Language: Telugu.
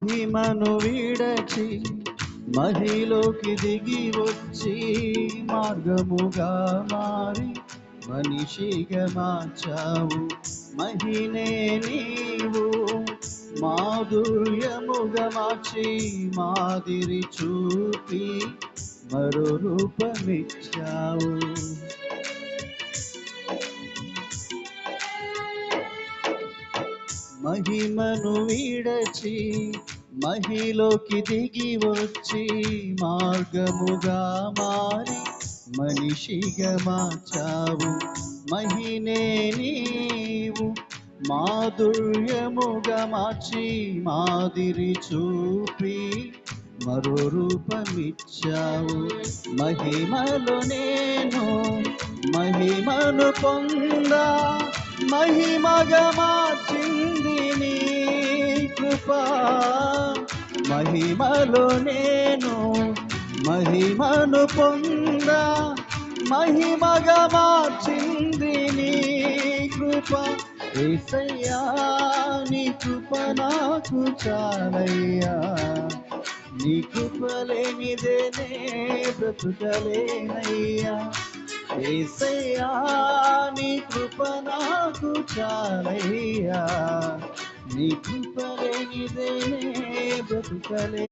మహిమను విడచి మహిలోకి దిగి వచ్చి మార్గముగా మారి మనిషిగా మార్చావు. మహినే నీవు మాధుర్యముగా మార్చి మాదిరి చూపి మరో రూపమిచ్చావు. మహిమను విడచి మహిలోకి దిగి వచ్చి మార్గముగా మారి మనిషిగా మార్చావు. మహినే నీవు మాధుర్యముగా మార్చి మాదిరి చూపి మరో రూపమిచ్చావు. మహిమలో నేను మహిమను పొందా మహిమగా మార్చింది నీ కృప. మహిమలో నేను మహిమను పొందా మహిమగా మార్చింది నీ కృప. యేసయ్యా నీ కృప నాకు చాలయ్యా, నీ కృప లేనిదే నే బ్రతుకలేనయ్యా. యేసయ్యా నీ కృప నాకు చాలయ్యా, నీ కృప లేనిదే నే బ్రతుకలే.